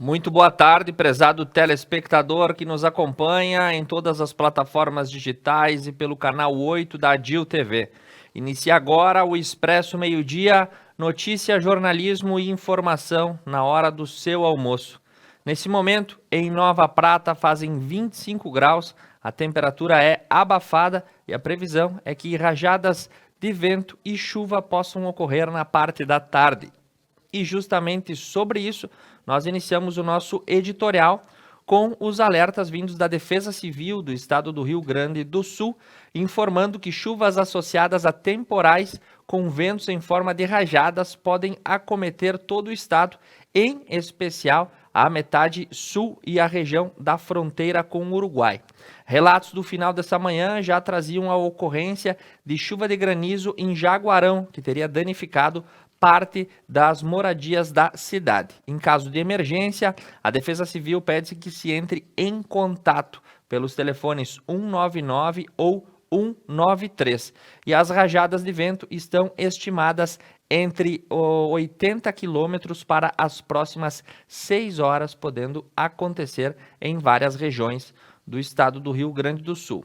Muito boa tarde, prezado telespectador que nos acompanha em todas as plataformas digitais e pelo canal 8 da Adil TV. Inicia agora o Expresso Meio-Dia, notícia, jornalismo e informação na hora do seu almoço. Nesse momento, em Nova Prata, fazem 25 graus, a temperatura é abafada e a previsão é que rajadas de vento e chuva possam ocorrer na parte da tarde. E justamente sobre isso, nós iniciamos o nosso editorial com os alertas vindos da Defesa Civil do Estado do Rio Grande do Sul, informando que chuvas associadas a temporais com ventos em forma de rajadas podem acometer todo o estado, em especial a metade sul e a região da fronteira com o Uruguai. Relatos do final dessa manhã já traziam a ocorrência de chuva de granizo em Jaguarão, que teria danificado parte das moradias da cidade. Em caso de emergência, a Defesa Civil pede que se entre em contato pelos telefones 199 ou 193. E as rajadas de vento estão estimadas entre 80 quilômetros para as próximas 6 horas, podendo acontecer em várias regiões do estado do Rio Grande do Sul.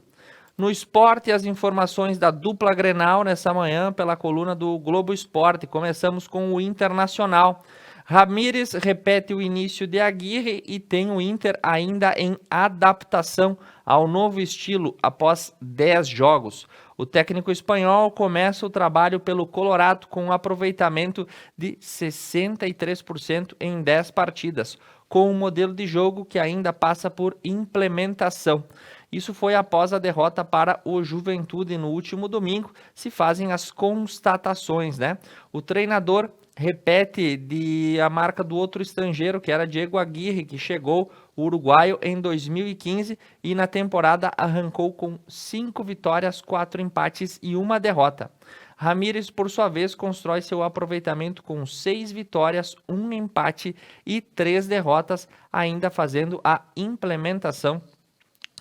No esporte, as informações da dupla Grenal nessa manhã pela coluna do Globo Esporte. Começamos com o Internacional. Ramírez repete o início de Aguirre e tem o Inter ainda em adaptação ao novo estilo após 10 jogos. O técnico espanhol começa o trabalho pelo Colorado com um aproveitamento de 63% em 10 partidas, com um modelo de jogo que ainda passa por implementação. Isso foi após a derrota para o Juventude no último domingo. Se fazem as constatações, né? O treinador repete a marca do outro estrangeiro, que era Diego Aguirre, que chegou o uruguaio em 2015 e na temporada arrancou com 5 vitórias, 4 empates e 1 derrota. Ramírez, por sua vez, constrói seu aproveitamento com 6 vitórias, 1 empate e 3 derrotas, ainda fazendo a implementação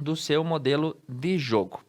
do seu modelo de jogo.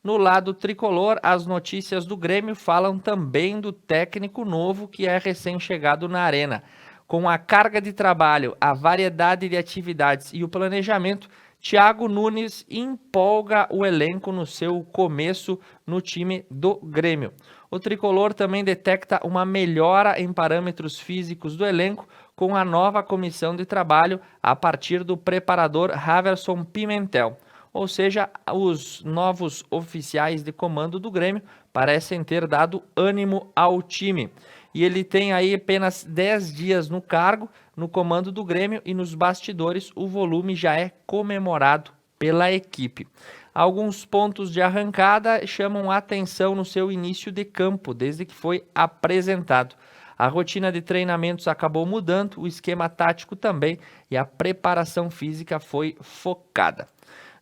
No lado tricolor, as notícias do Grêmio falam também do técnico novo que é recém-chegado na arena. Com a carga de trabalho, a variedade de atividades e o planejamento, Thiago Nunes empolga o elenco no seu começo no time do Grêmio. O tricolor também detecta uma melhora em parâmetros físicos do elenco com a nova comissão de trabalho a partir do preparador Haverson Pimentel. Ou seja, os novos oficiais de comando do Grêmio parecem ter dado ânimo ao time. E ele tem aí apenas 10 dias no cargo, no comando do Grêmio, e nos bastidores o volume já é comemorado pela equipe. Alguns pontos de arrancada chamam a atenção no seu início de campo, desde que foi apresentado. A rotina de treinamentos acabou mudando, o esquema tático também, e a preparação física foi focada.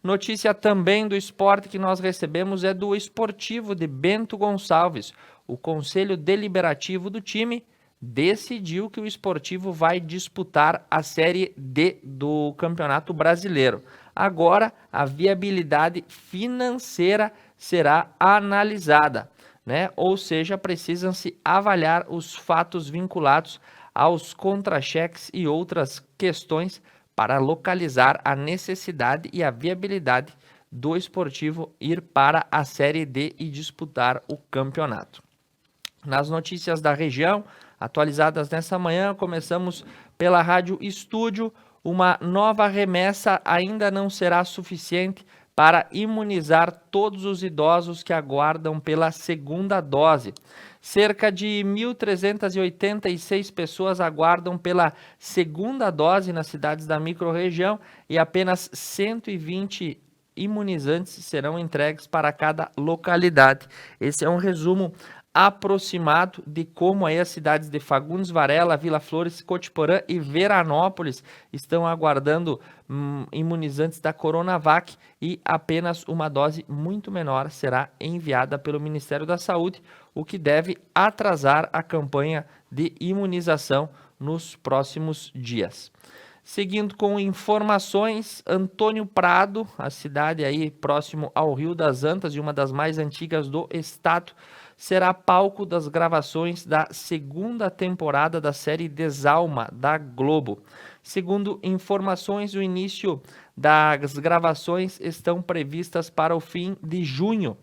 Notícia também do esporte que nós recebemos é do Esportivo de Bento Gonçalves. O Conselho Deliberativo do time decidiu que o Esportivo vai disputar a Série D do Campeonato Brasileiro. Agora, a viabilidade financeira será analisada, né? Ou seja, precisam-se avaliar os fatos vinculados aos contra-cheques e outras questões para localizar a necessidade e a viabilidade do Esportivo ir para a Série D e disputar o campeonato. Nas notícias da região, atualizadas nessa manhã, começamos pela Rádio Estúdio. Uma nova remessa ainda não será suficiente para imunizar todos os idosos que aguardam pela segunda dose. Cerca de 1.386 pessoas aguardam pela segunda dose nas cidades da microrregião e apenas 120 imunizantes serão entregues para cada localidade. Esse é um resumo aproximado de como aí as cidades de Fagundes Varela, Vila Flores, Cotiporã e Veranópolis estão aguardando imunizantes da Coronavac e apenas uma dose muito menor será enviada pelo Ministério da Saúde, o que deve atrasar a campanha de imunização nos próximos dias. Seguindo com informações, Antônio Prado, a cidade aí próximo ao Rio das Antas e uma das mais antigas do estado, será palco das gravações da segunda temporada da série Desalma, da Globo. Segundo informações, o início das gravações estão previstas para o fim de junho.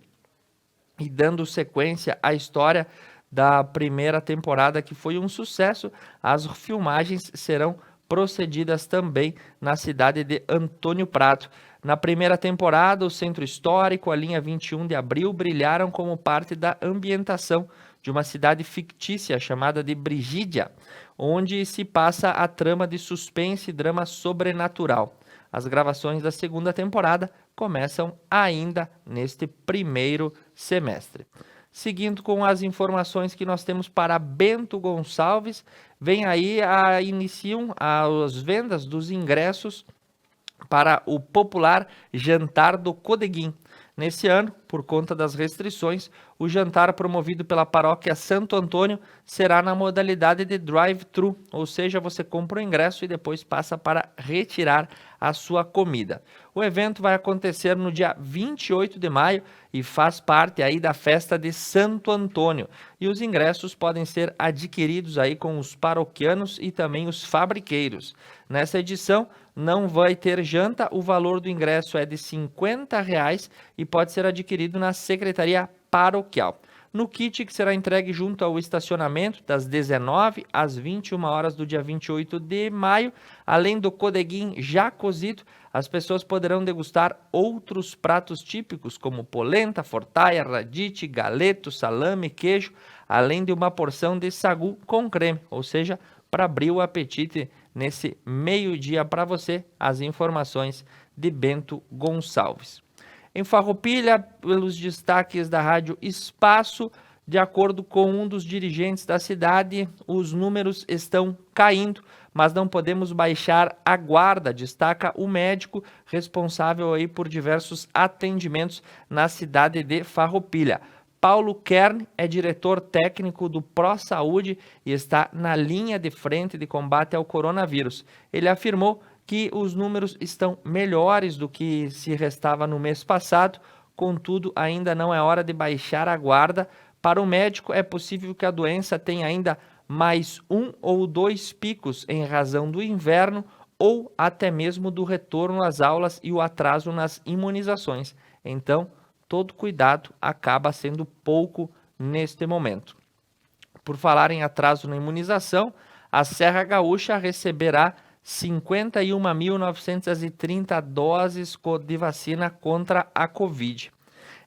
E dando sequência à história da primeira temporada, que foi um sucesso, as filmagens serão procedidas também na cidade de Antônio Prado. Na primeira temporada, o Centro Histórico, a linha 21 de Abril, brilharam como parte da ambientação de uma cidade fictícia chamada de Brigídia, onde se passa a trama de suspense e drama sobrenatural. As gravações da segunda temporada começam ainda neste primeiro semestre. Seguindo com as informações que nós temos para Bento Gonçalves, vem aí iniciam as vendas dos ingressos para o popular Jantar do Codeguim. Nesse ano, por conta das restrições, o jantar promovido pela paróquia Santo Antônio será na modalidade de drive-thru, ou seja, você compra o ingresso e depois passa para retirar a sua comida. O evento vai acontecer no dia 28 de maio e faz parte aí da festa de Santo Antônio. E os ingressos podem ser adquiridos aí com os paroquianos e também os fabriqueiros. Nessa edição, não vai ter janta, o valor do ingresso é de R$ 50 e pode ser adquirido na Secretaria Paroquial. No kit que será entregue junto ao estacionamento das 19 às 21 horas do dia 28 de maio, além do codeguim já cozido, as pessoas poderão degustar outros pratos típicos como polenta, fortaia, radite, galeto, salame, queijo, além de uma porção de sagu com creme, ou seja, para abrir o apetite nesse meio-dia para você, as informações de Bento Gonçalves. Em Farroupilha, pelos destaques da Rádio Espaço, de acordo com um dos dirigentes da cidade, os números estão caindo, mas não podemos baixar a guarda, destaca o médico responsável aí por diversos atendimentos na cidade de Farroupilha. Paulo Kern é diretor técnico do ProSaúde e está na linha de frente de combate ao coronavírus. Ele afirmou que os números estão melhores do que se restava no mês passado, contudo, ainda não é hora de baixar a guarda. Para o médico, é possível que a doença tenha ainda mais 1 ou 2 picos em razão do inverno ou até mesmo do retorno às aulas e o atraso nas imunizações. Então, todo cuidado acaba sendo pouco neste momento. Por falar em atraso na imunização, a Serra Gaúcha receberá 51.930 doses de vacina contra a Covid.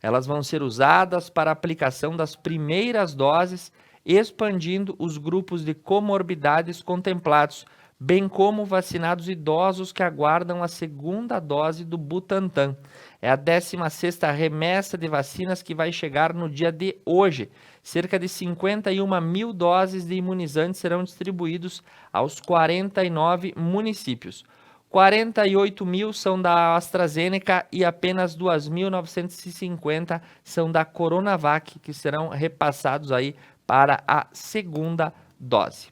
Elas vão ser usadas para a aplicação das primeiras doses, expandindo os grupos de comorbidades contemplados, bem como vacinados idosos que aguardam a segunda dose do Butantan. É a 16ª remessa de vacinas que vai chegar no dia de hoje. Cerca de 51 mil doses de imunizantes serão distribuídos aos 49 municípios. 48 mil são da AstraZeneca e apenas 2.950 são da Coronavac, que serão repassados aí para a segunda dose.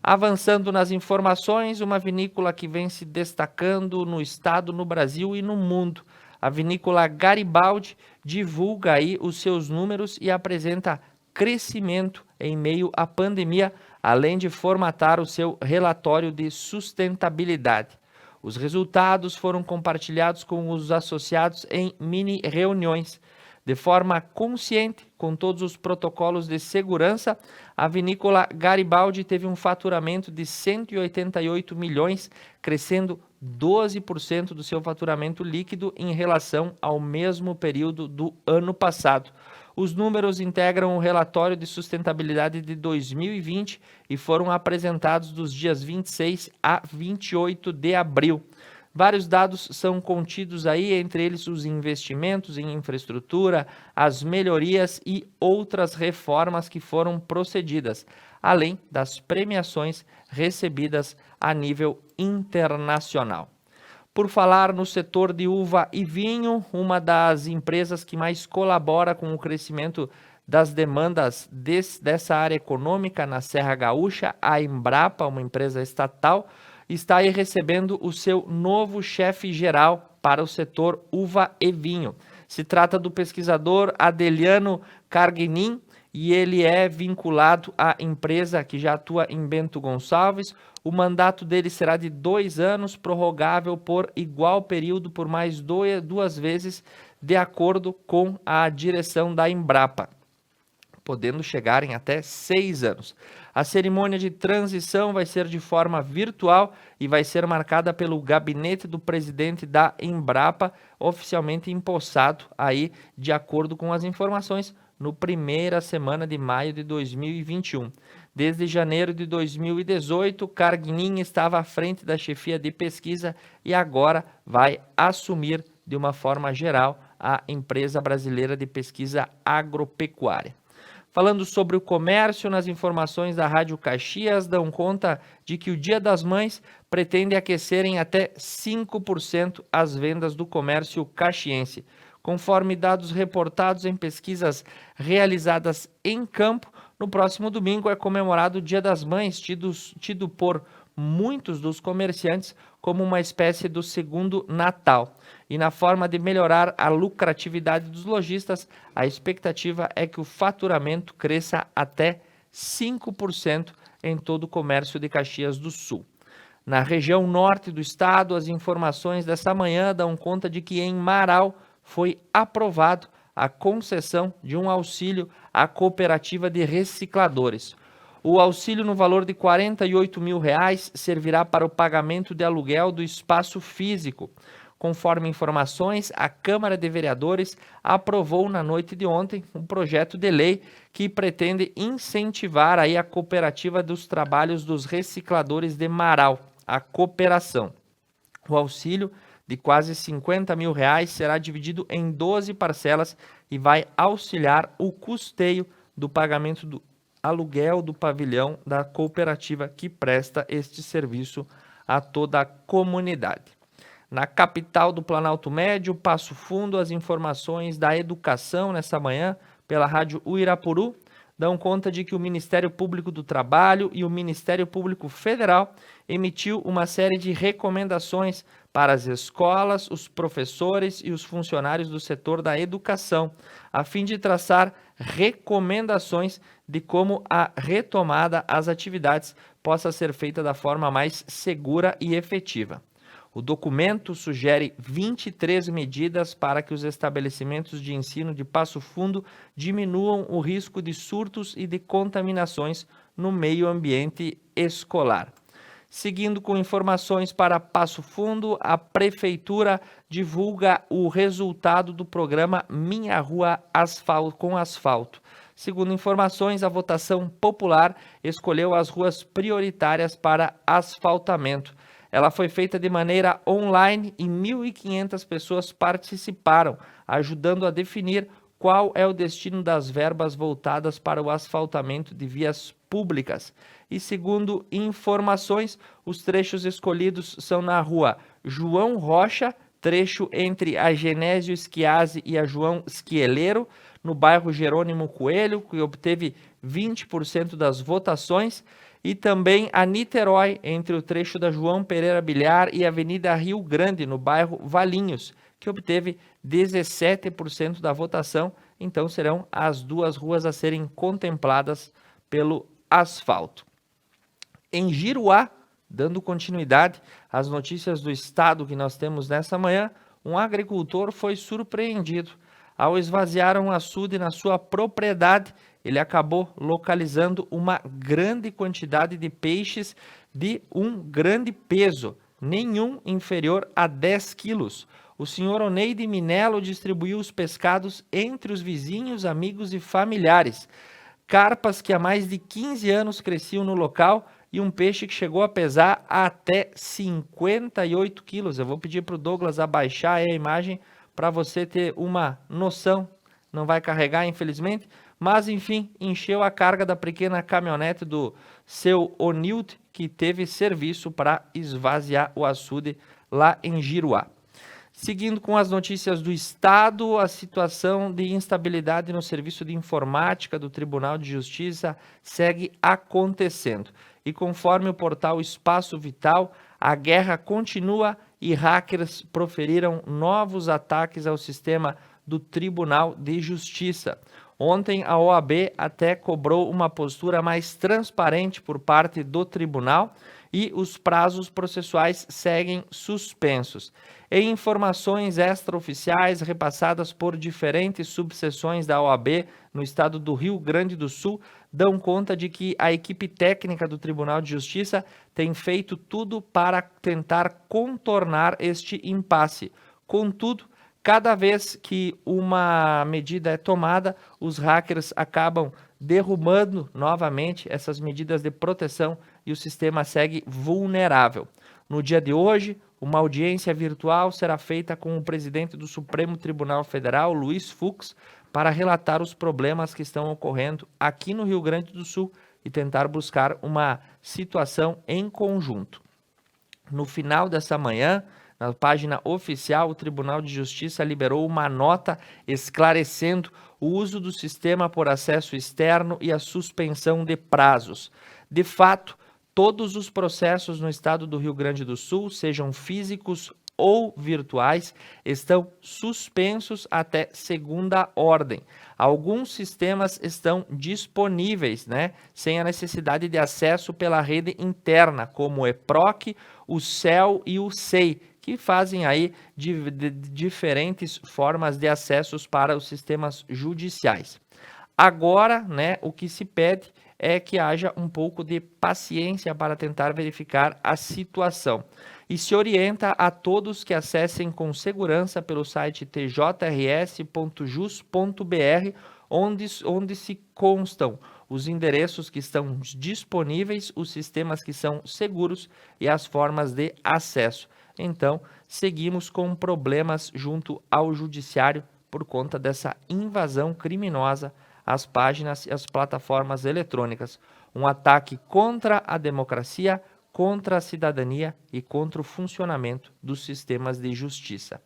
Avançando nas informações, uma vinícola que vem se destacando no estado, no Brasil e no mundo. A vinícola Garibaldi divulga aí os seus números e apresenta crescimento em meio à pandemia, além de formatar o seu relatório de sustentabilidade. Os resultados foram compartilhados com os associados em mini reuniões. De forma consciente, com todos os protocolos de segurança, a vinícola Garibaldi teve um faturamento de 188 milhões, crescendo 12% do seu faturamento líquido em relação ao mesmo período do ano passado. Os números integram o relatório de sustentabilidade de 2020 e foram apresentados dos dias 26 a 28 de abril. Vários dados são contidos aí, entre eles os investimentos em infraestrutura, as melhorias e outras reformas que foram procedidas, além das premiações recebidas a nível internacional. Por falar no setor de uva e vinho, uma das empresas que mais colabora com o crescimento das demandas dessa área econômica na Serra Gaúcha, a Embrapa, uma empresa estatal, está aí recebendo o seu novo chefe-geral para o setor uva e vinho. Se trata do pesquisador Adeliano Carguinin e ele é vinculado à empresa que já atua em Bento Gonçalves. O mandato dele será de 2 anos, prorrogável por igual período por mais 2 vezes, de acordo com a direção da Embrapa, podendo chegar em até 6 anos. A cerimônia de transição vai ser de forma virtual e vai ser marcada pelo gabinete do presidente da Embrapa, oficialmente empossado aí, de acordo com as informações, no primeira semana de maio de 2021. Desde janeiro de 2018, Carguinin estava à frente da chefia de pesquisa e agora vai assumir de uma forma geral a empresa brasileira de pesquisa agropecuária. Falando sobre o comércio, nas informações da Rádio Caxias, dão conta de que o Dia das Mães pretende aquecer em até 5% as vendas do comércio caxiense. Conforme dados reportados em pesquisas realizadas em campo, no próximo domingo é comemorado o Dia das Mães, tido por muitos dos comerciantes como uma espécie do segundo Natal. E na forma de melhorar a lucratividade dos lojistas, a expectativa é que o faturamento cresça até 5% em todo o comércio de Caxias do Sul. Na região norte do estado, as informações dessa manhã dão conta de que em Marau foi aprovado a concessão de um auxílio à cooperativa de recicladores. O auxílio no valor de R$ 48 mil servirá para o pagamento de aluguel do espaço físico. Conforme informações, a Câmara de Vereadores aprovou na noite de ontem um projeto de lei que pretende incentivar aí a cooperativa dos trabalhos dos recicladores de Marau, a cooperação. O auxílio de quase R$ 50 mil será dividido em 12 parcelas e vai auxiliar o custeio do pagamento do aluguel do pavilhão da cooperativa que presta este serviço a toda a comunidade. Na capital do Planalto Médio, Passo Fundo, as informações da educação nessa manhã pela rádio Uirapuru dão conta de que o Ministério Público do Trabalho e o Ministério Público Federal emitiu uma série de recomendações para as escolas, os professores e os funcionários do setor da educação, a fim de traçar recomendações de como a retomada às atividades possa ser feita da forma mais segura e efetiva. O documento sugere 23 medidas para que os estabelecimentos de ensino de Passo Fundo diminuam o risco de surtos e de contaminações no meio ambiente escolar. Seguindo com informações para Passo Fundo, a Prefeitura divulga o resultado do programa Minha Rua com Asfalto. Segundo informações, a votação popular escolheu as ruas prioritárias para asfaltamento. Ela foi feita de maneira online e 1.500 pessoas participaram, ajudando a definir qual é o destino das verbas voltadas para o asfaltamento de vias públicas. E segundo informações, os trechos escolhidos são na rua João Rocha, trecho entre a Genésio Schiasi e a João Schieleiro, no bairro Jerônimo Coelho, que obteve 20% das votações, e também a Niterói, entre o trecho da João Pereira Bilhar e a Avenida Rio Grande, no bairro Valinhos, que obteve 17% da votação. Então serão as duas ruas a serem contempladas pelo asfalto. Em Giruá, dando continuidade às notícias do estado que nós temos nessa manhã, um agricultor foi surpreendido. Ao esvaziar um açude na sua propriedade, ele acabou localizando uma grande quantidade de peixes de um grande peso, nenhum inferior a 10 quilos. O senhor Oneide Minello distribuiu os pescados entre os vizinhos, amigos e familiares. Carpas que há mais de 15 anos cresciam no local e um peixe que chegou a pesar até 58 quilos. Eu vou pedir para o Douglas abaixar a imagem para você ter uma noção. Não vai carregar, infelizmente, mas enfim, encheu a carga da pequena caminhonete do seu Onild, que teve serviço para esvaziar o açude lá em Giruá. Seguindo com as notícias do estado, a situação de instabilidade no serviço de informática do Tribunal de Justiça segue acontecendo. E conforme o portal Espaço Vital, a guerra continua e hackers proferiram novos ataques ao sistema do Tribunal de Justiça. Ontem, a OAB até cobrou uma postura mais transparente por parte do tribunal e os prazos processuais seguem suspensos. Em informações extraoficiais repassadas por diferentes subseções da OAB no estado do Rio Grande do Sul, dão conta de que a equipe técnica do Tribunal de Justiça tem feito tudo para tentar contornar este impasse. Contudo, cada vez que uma medida é tomada, os hackers acabam derrubando novamente essas medidas de proteção e o sistema segue vulnerável. No dia de hoje, uma audiência virtual será feita com o presidente do Supremo Tribunal Federal, Luiz Fux, para relatar os problemas que estão ocorrendo aqui no Rio Grande do Sul e tentar buscar uma situação em conjunto. No final dessa manhã, na página oficial, o Tribunal de Justiça liberou uma nota esclarecendo o uso do sistema por acesso externo e a suspensão de prazos. De fato, todos os processos no estado do Rio Grande do Sul, sejam físicos ou virtuais, estão suspensos até segunda ordem. Alguns sistemas estão disponíveis, sem a necessidade de acesso pela rede interna, como o EPROC, o CEL e o SEI, que fazem aí de diferentes formas de acessos para os sistemas judiciais. Agora, o que se pede é que haja um pouco de paciência para tentar verificar a situação. E se orienta a todos que acessem com segurança pelo site tjrs.jus.br, onde se constam os endereços que estão disponíveis, os sistemas que são seguros e as formas de acesso. Então, seguimos com problemas junto ao judiciário por conta dessa invasão criminosa às páginas e às plataformas eletrônicas. Um ataque contra a democracia, contra a cidadania e contra o funcionamento dos sistemas de justiça.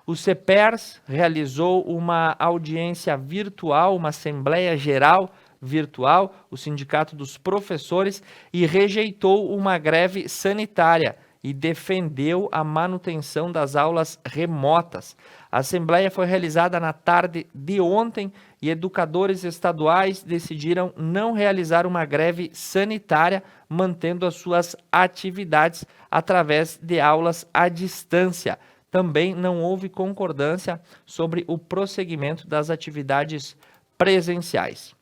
O CEPERS realizou uma audiência virtual, uma Assembleia Geral virtual, o Sindicato dos Professores, e rejeitou uma greve sanitária e defendeu a manutenção das aulas remotas. A Assembleia foi realizada na tarde de ontem e educadores estaduais decidiram não realizar uma greve sanitária, mantendo as suas atividades através de aulas à distância. Também não houve concordância sobre o prosseguimento das atividades presenciais.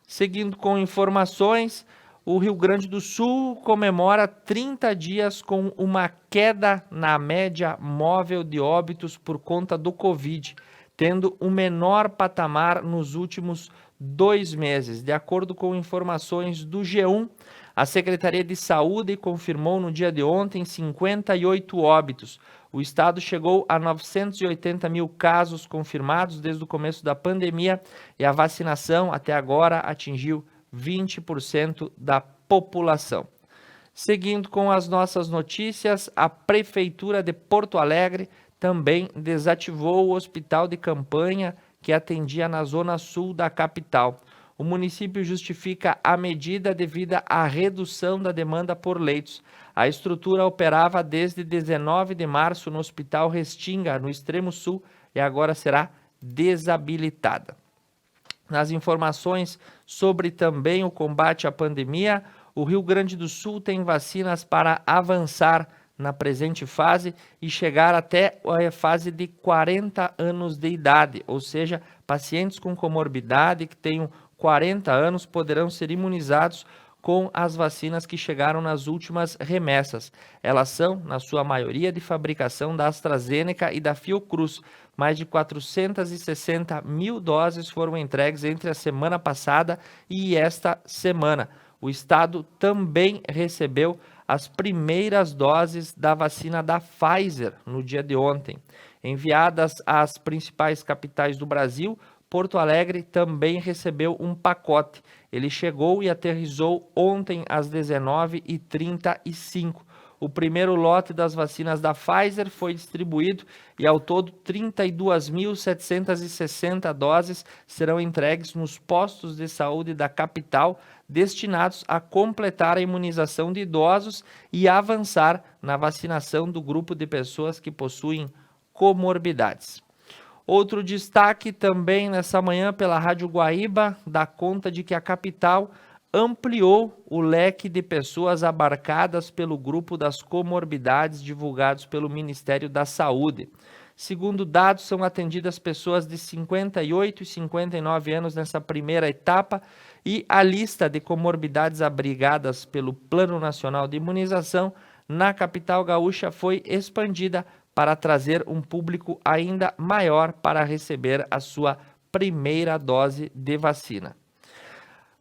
Seguindo com informações, o Rio Grande do Sul comemora 30 dias com uma queda na média móvel de óbitos por conta do Covid, tendo o menor patamar nos últimos 2 meses. De acordo com informações do G1, a Secretaria de Saúde confirmou no dia de ontem 58 óbitos. O estado chegou a 980 mil casos confirmados desde o começo da pandemia e a vacinação até agora atingiu 20% da população. Seguindo com as nossas notícias, a Prefeitura de Porto Alegre também desativou o hospital de campanha que atendia na zona sul da capital. O município justifica a medida devido à redução da demanda por leitos. A estrutura operava desde 19 de março no Hospital Restinga, no extremo sul, e agora será desabilitada. Nas informações sobre também o combate à pandemia, o Rio Grande do Sul tem vacinas para avançar na presente fase e chegar até a fase de 40 anos de idade, ou seja, pacientes com comorbidade que tenham 40 anos poderão ser imunizados com as vacinas que chegaram nas últimas remessas. Elas são, na sua maioria, de fabricação da AstraZeneca e da Fiocruz. Mais de 460 mil doses foram entregues entre a semana passada e esta semana. O estado também recebeu as primeiras doses da vacina da Pfizer no dia de ontem. Enviadas às principais capitais do Brasil, Porto Alegre também recebeu um pacote. Ele chegou e aterrissou ontem às 19h35. O primeiro lote das vacinas da Pfizer foi distribuído e, ao todo, 32.760 doses serão entregues nos postos de saúde da capital, destinados a completar a imunização de idosos e avançar na vacinação do grupo de pessoas que possuem comorbidades. Outro destaque também nessa manhã pela Rádio Guaíba dá conta de que a capital ampliou o leque de pessoas abarcadas pelo grupo das comorbidades divulgados pelo Ministério da Saúde. Segundo dados, são atendidas pessoas de 58 e 59 anos nessa primeira etapa e a lista de comorbidades abrigadas pelo Plano Nacional de Imunização na capital gaúcha foi expandida para trazer um público ainda maior para receber a sua primeira dose de vacina.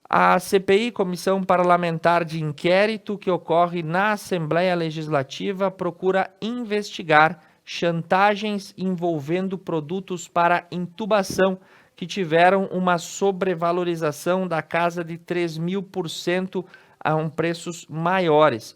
A CPI, Comissão Parlamentar de Inquérito, que ocorre na Assembleia Legislativa, procura investigar chantagens envolvendo produtos para intubação que tiveram uma sobrevalorização da casa de 3.000% a preços maiores.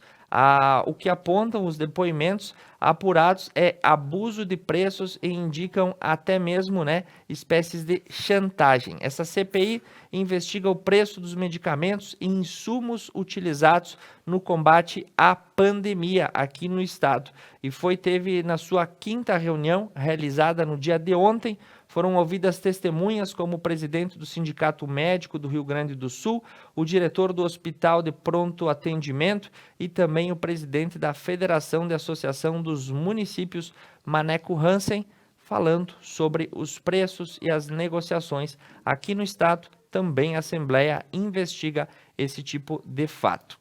O que apontam os depoimentos apurados é abuso de preços e indicam até mesmo espécies de chantagem. Essa CPI investiga o preço dos medicamentos e insumos utilizados no combate à pandemia aqui no estado. E teve na sua 5ª reunião, realizada no dia de ontem. Foram ouvidas testemunhas como o presidente do Sindicato Médico do Rio Grande do Sul, o diretor do Hospital de Pronto Atendimento e também o presidente da Federação de Associação dos Municípios, Maneco Hansen, falando sobre os preços e as negociações aqui no estado. Também a Assembleia investiga esse tipo de fato.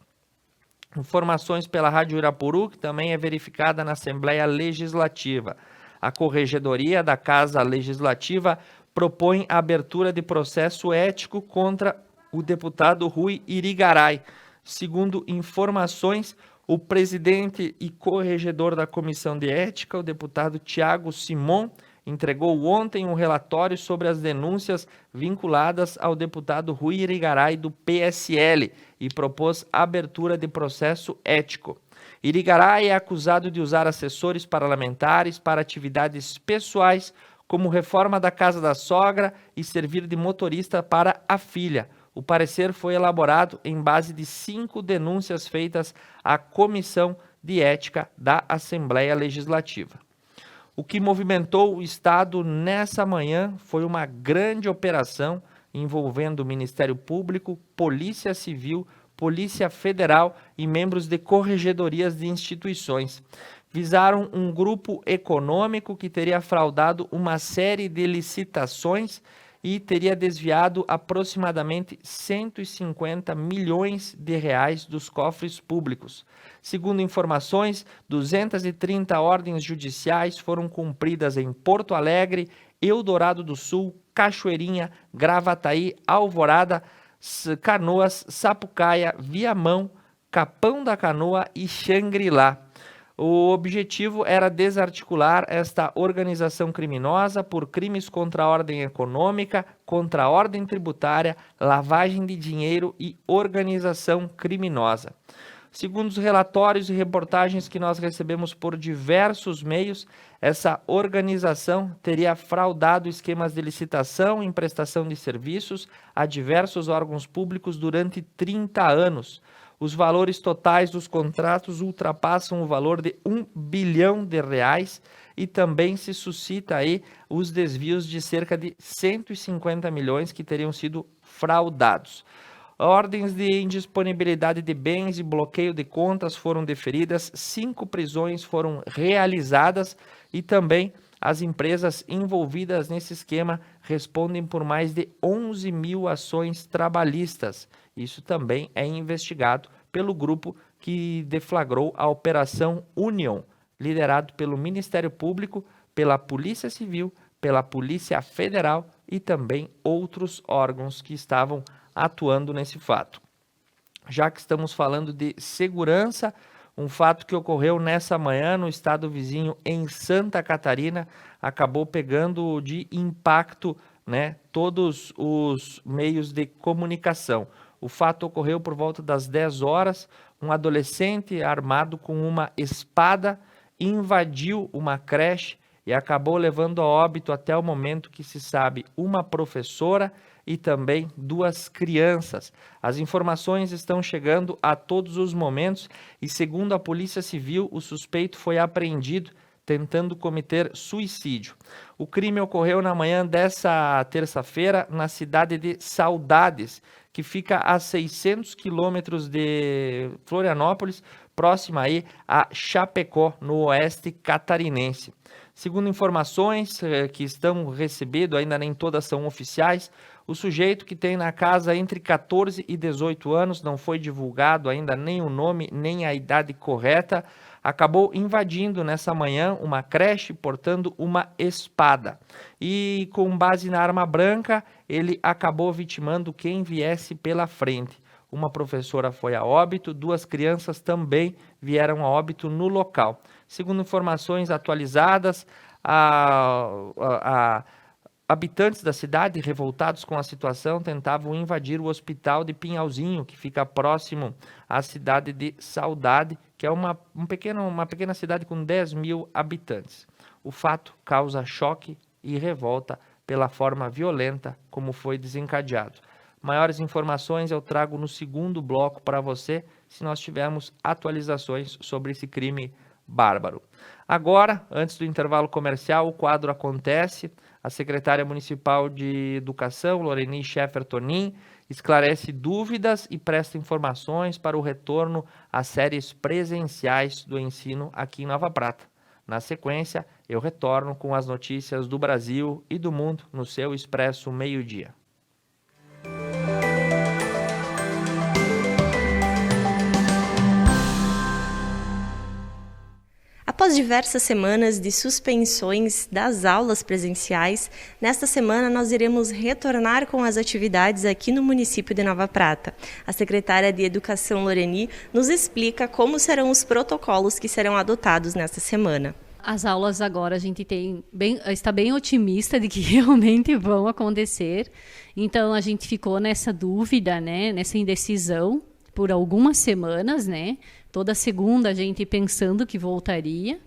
Informações pela Rádio Irapuru, que também é verificada na Assembleia Legislativa. A Corregedoria da Casa Legislativa propõe a abertura de processo ético contra o deputado Rui Irigaray. Segundo informações, o presidente e corregedor da Comissão de Ética, o deputado Tiago Simon, entregou ontem um relatório sobre as denúncias vinculadas ao deputado Rui Irigaray do PSL e propôs a abertura de processo ético. Irigaray é acusado de usar assessores parlamentares para atividades pessoais, como reforma da casa da sogra e servir de motorista para a filha. O parecer foi elaborado em base de 5 denúncias feitas à Comissão de Ética da Assembleia Legislativa. O que movimentou o Estado nessa manhã foi uma grande operação envolvendo o Ministério Público, Polícia Civil, Polícia Federal e membros de corregedorias de instituições. Visaram um grupo econômico que teria fraudado uma série de licitações e teria desviado aproximadamente 150 milhões de reais dos cofres públicos. Segundo informações, 230 ordens judiciais foram cumpridas em Porto Alegre, Eldorado do Sul, Cachoeirinha, Gravataí, Alvorada, Canoas, Sapucaia, Viamão, Capão da Canoa e Xangri-Lá. O objetivo era desarticular esta organização criminosa por crimes contra a ordem econômica, contra a ordem tributária, lavagem de dinheiro e organização criminosa. Segundo os relatórios e reportagens que nós recebemos por diversos meios, essa organização teria fraudado esquemas de licitação e prestação de serviços a diversos órgãos públicos durante 30 anos. Os valores totais dos contratos ultrapassam o valor de R$ 1 bilhão e também se suscita aí os desvios de cerca de 150 milhões que teriam sido fraudados. Ordens de indisponibilidade de bens e bloqueio de contas foram deferidas, 5 prisões foram realizadas e também as empresas envolvidas nesse esquema respondem por mais de 11 mil ações trabalhistas. Isso também é investigado pelo grupo que deflagrou a Operação Union, liderado pelo Ministério Público, pela Polícia Civil, pela Polícia Federal e também outros órgãos que estavam atuando nesse fato. Já que estamos falando de segurança, um fato que ocorreu nessa manhã no estado vizinho em Santa Catarina acabou pegando de impacto, todos os meios de comunicação. O fato ocorreu por volta das 10 horas, um adolescente armado com uma espada invadiu uma creche e acabou levando a óbito até o momento que se sabe uma professora e também 2 crianças. As informações estão chegando a todos os momentos e, segundo a Polícia Civil, o suspeito foi apreendido tentando cometer suicídio. O crime ocorreu na manhã dessa terça-feira na cidade de Saudades, que fica a 600 quilômetros de Florianópolis, próxima aí a Chapecó, no oeste catarinense. Segundo informações que estão recebendo, ainda nem todas são oficiais, o sujeito, que tem na casa entre 14 e 18 anos, não foi divulgado ainda nem o nome nem a idade correta, acabou invadindo nessa manhã uma creche portando uma espada. E com base na arma branca, ele acabou vitimando quem viesse pela frente. Uma professora foi a óbito, 2 crianças também vieram a óbito no local. Segundo informações atualizadas, habitantes da cidade, revoltados com a situação, tentavam invadir o hospital de Pinhalzinho, que fica próximo à cidade de Saudade, que é uma pequena cidade com 10 mil habitantes. O fato causa choque e revolta pela forma violenta como foi desencadeado. Maiores informações eu trago no segundo bloco para você, se nós tivermos atualizações sobre esse crime bárbaro. Agora, antes do intervalo comercial, o quadro Acontece. A secretária municipal de Educação, Loreni Scheffer-Tonin, esclarece dúvidas e presta informações para o retorno às séries presenciais do ensino aqui em Nova Prata. Na sequência, eu retorno com as notícias do Brasil e do mundo no seu Expresso Meio-Dia. Após diversas semanas de suspensões das aulas presenciais, nesta semana nós iremos retornar com as atividades aqui no município de Nova Prata. A secretária de Educação, Loreni, nos explica como serão os protocolos que serão adotados nesta semana. As aulas agora a gente está bem otimista de que realmente vão acontecer. Então a gente ficou nessa dúvida, né, nessa indecisão por algumas semanas, né? Toda segunda a gente pensando que voltaria.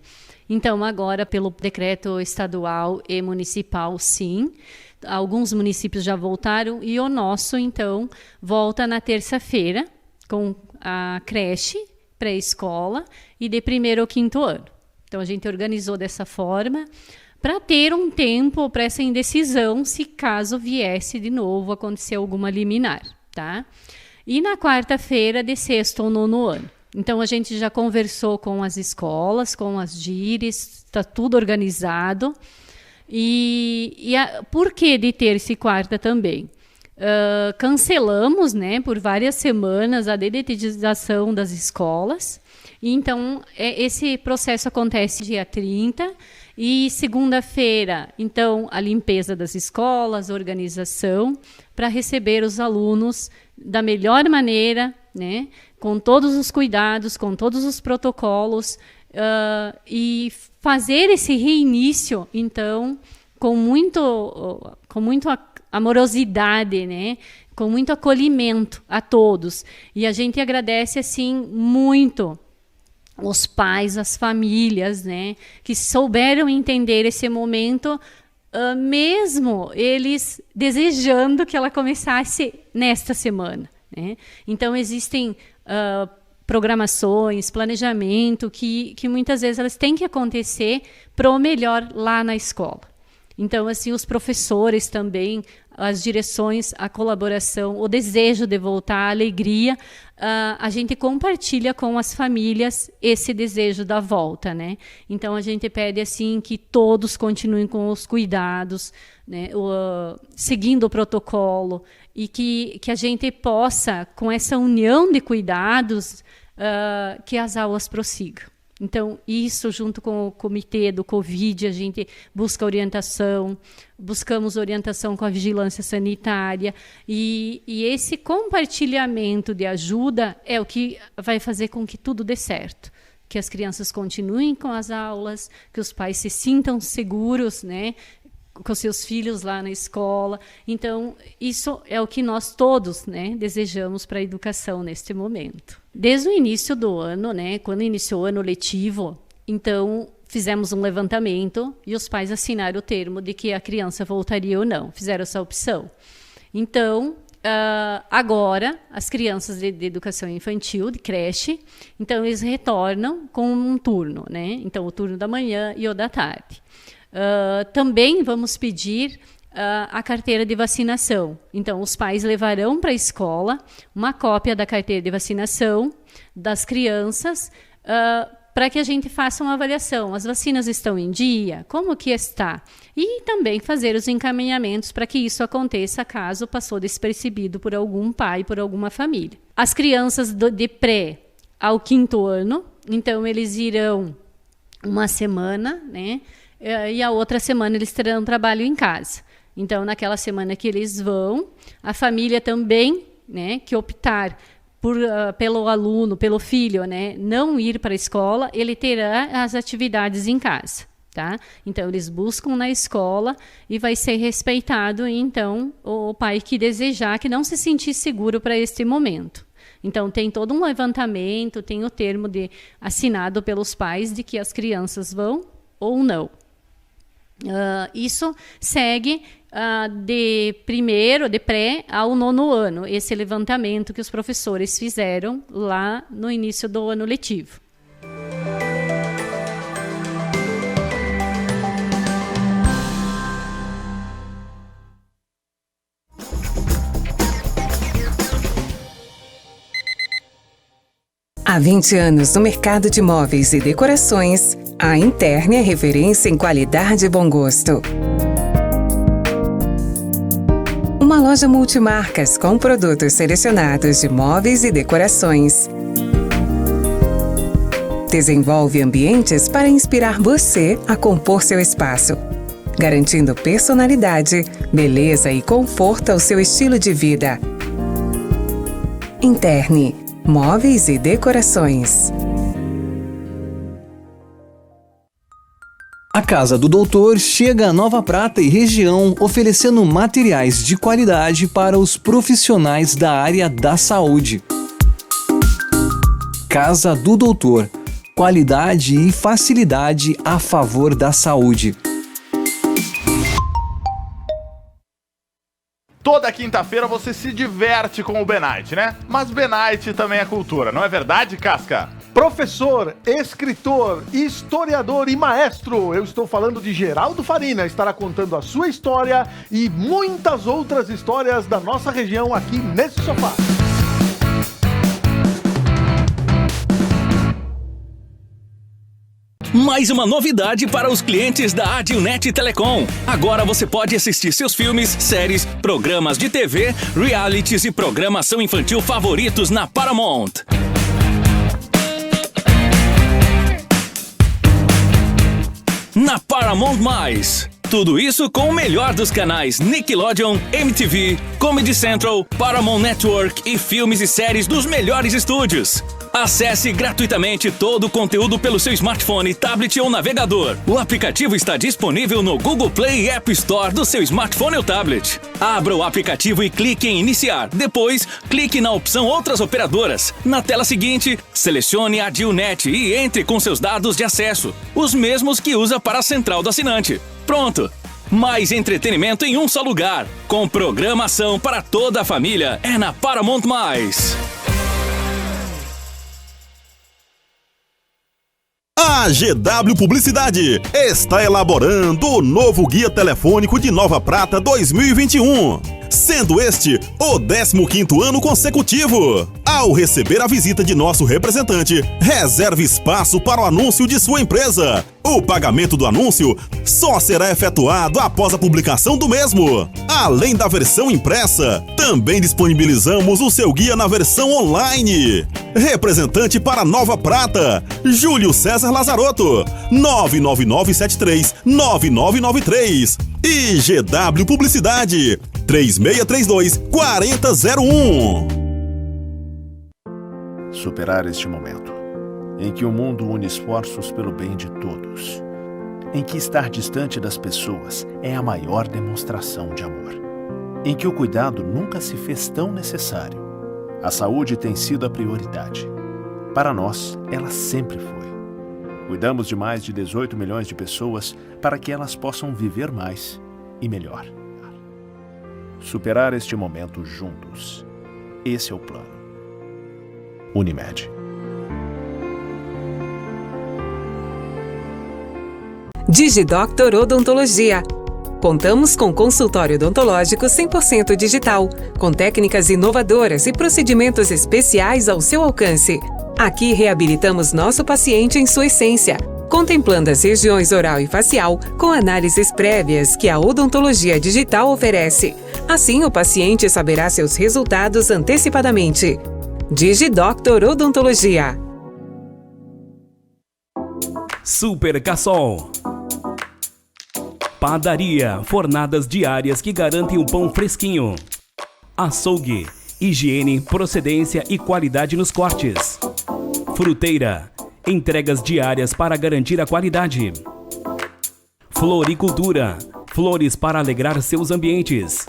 Então agora pelo decreto estadual e municipal, sim. Alguns municípios já voltaram e o nosso então volta na terça-feira com a creche, pré-escola e de 1º ao 5º ano. Então a gente organizou dessa forma para ter um tempo para essa indecisão se caso viesse de novo acontecer alguma liminar, tá? E na quarta-feira de 6º ou 9º ano. Então a gente já conversou com as escolas, com as GIRES, está tudo organizado. Por que de terça e quarta também? Cancelamos, né, por várias semanas a dedetização das escolas. Então, esse processo acontece dia 30 e segunda-feira, então, a limpeza das escolas, organização, para receber os alunos da melhor maneira, né, com todos os cuidados, com todos os protocolos, e fazer esse reinício, então, com muito amorosidade, né, com muito acolhimento a todos. E a gente agradece, assim, muito os pais, as famílias, né, que souberam entender esse momento, mesmo eles desejando que ela começasse nesta semana, né? Então existem programações, planejamento que muitas vezes elas têm que acontecer para o melhor lá na escola. Então, assim, os professores também, as direções, a colaboração, o desejo de voltar, a alegria, a gente compartilha com as famílias esse desejo da volta, né? Então, a gente pede, assim, que todos continuem com os cuidados, né? Seguindo o protocolo, e que a gente possa, com essa união de cuidados, que as aulas prossigam. Então, isso junto com o comitê do Covid, a gente busca orientação, buscamos orientação com a vigilância sanitária, e esse compartilhamento de ajuda é o que vai fazer com que tudo dê certo. Que as crianças continuem com as aulas, que os pais se sintam seguros, né, com seus filhos lá na escola. Então, isso é o que nós todos, né, desejamos para a educação neste momento. Desde o início do ano, né, quando iniciou o ano letivo, então fizemos um levantamento e os pais assinaram o termo de que a criança voltaria ou não, fizeram essa opção. Então, agora, as crianças de educação infantil, de creche, então eles retornam com um turno, né? Então, o turno da manhã e o da tarde. Também vamos pedir a carteira de vacinação. Então, os pais levarão para a escola uma cópia da carteira de vacinação das crianças, para que a gente faça uma avaliação. As vacinas estão em dia? Como que está? E também fazer os encaminhamentos para que isso aconteça caso passou despercebido por algum pai, por alguma família. As crianças de pré ao 5º ano, então eles irão uma semana, né? E a outra semana eles terão trabalho em casa. Então, naquela semana que eles vão, a família também, né, que optar pelo aluno, pelo filho, né, não ir para a escola, ele terá as atividades em casa, tá? Então, eles buscam na escola e vai ser respeitado, então, o pai que desejar, que não se sentir seguro para este momento. Então, tem todo um levantamento, tem o termo assinado pelos pais de que as crianças vão ou não. Isso segue de pré ao 9º ano, esse levantamento que os professores fizeram lá no início do ano letivo. Há 20 anos no mercado de móveis e decorações, a Interni é referência em qualidade e bom gosto. Uma loja multimarcas com produtos selecionados de móveis e decorações. Desenvolve ambientes para inspirar você a compor seu espaço, garantindo personalidade, beleza e conforto ao seu estilo de vida. Interni, móveis e decorações. A Casa do Doutor chega a Nova Prata e região, oferecendo materiais de qualidade para os profissionais da área da saúde. Casa do Doutor, qualidade e facilidade a favor da saúde. Toda quinta-feira você se diverte com o B-Night, né? Mas B-Night também é cultura, não é verdade, Casca? Professor, escritor, historiador e maestro, eu estou falando de Geraldo Farina, estará contando a sua história e muitas outras histórias da nossa região aqui nesse sofá. Mais uma novidade para os clientes da Adilnet Telecom. Agora você pode assistir seus filmes, séries, programas de TV, realities e programação infantil favoritos na Paramount. Na Paramount+. Tudo isso com o melhor dos canais Nickelodeon, MTV, Comedy Central, Paramount Network e filmes e séries dos melhores estúdios. Acesse gratuitamente todo o conteúdo pelo seu smartphone, tablet ou navegador. O aplicativo está disponível no Google Play e App Store do seu smartphone ou tablet. Abra o aplicativo e clique em Iniciar. Depois, clique na opção Outras Operadoras. Na tela seguinte, selecione a Adilnet e entre com seus dados de acesso, os mesmos que usa para a central do assinante. Pronto! Mais entretenimento em um só lugar. Com programação para toda a família. É na Paramount+. A GW Publicidade está elaborando o novo Guia Telefônico de Nova Prata 2021, sendo este o 15º ano consecutivo. Ao receber a visita de nosso representante, reserve espaço para o anúncio de sua empresa. O pagamento do anúncio só será efetuado após a publicação do mesmo. Além da versão impressa, também disponibilizamos o seu guia na versão online. Representante para Nova Prata, Júlio César Lazarotto, 99973-9993. E GW Publicidade, 3632-4001. Superar este momento, em que o mundo une esforços pelo bem de todos, em que estar distante das pessoas é a maior demonstração de amor, em que o cuidado nunca se fez tão necessário. A saúde tem sido a prioridade. Para nós, ela sempre foi. Cuidamos de mais de 18 milhões de pessoas para que elas possam viver mais e melhor. superar este momento juntos. Esse é o plano. Unimed. DigiDoctor Odontologia. Contamos com consultório odontológico 100% digital, com técnicas inovadoras e procedimentos especiais ao seu alcance. Aqui reabilitamos nosso paciente em sua essência, contemplando as regiões oral e facial com análises prévias que a odontologia digital oferece. Assim, o paciente saberá seus resultados antecipadamente. DigiDoctor Odontologia. Super Cassol. Padaria, fornadas diárias que garantem um pão fresquinho. Açougue, higiene, procedência e qualidade nos cortes. Fruteira, entregas diárias para garantir a qualidade. Floricultura, flores para alegrar seus ambientes.